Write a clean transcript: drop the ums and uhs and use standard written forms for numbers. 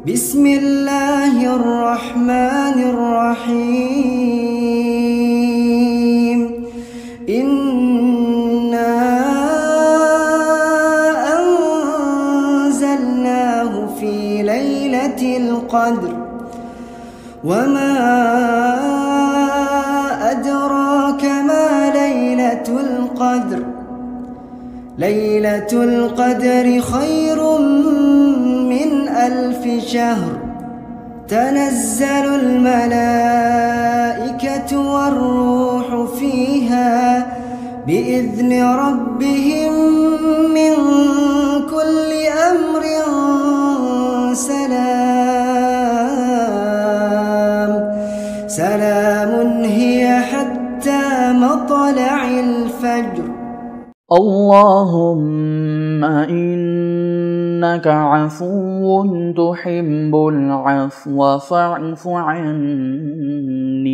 بسم الله الرحمن الرحيم إنا أنزلناه في ليلة القدر وما أدراك ما ليلة القدر ليلة القدر خير من 1000 شهر تنزل الملائكة والروح فيها بإذن ربهم من كل أمر سلام هي حتى مطلع الفجر. اللهم إنك عفو تحب العفو فاعف عني.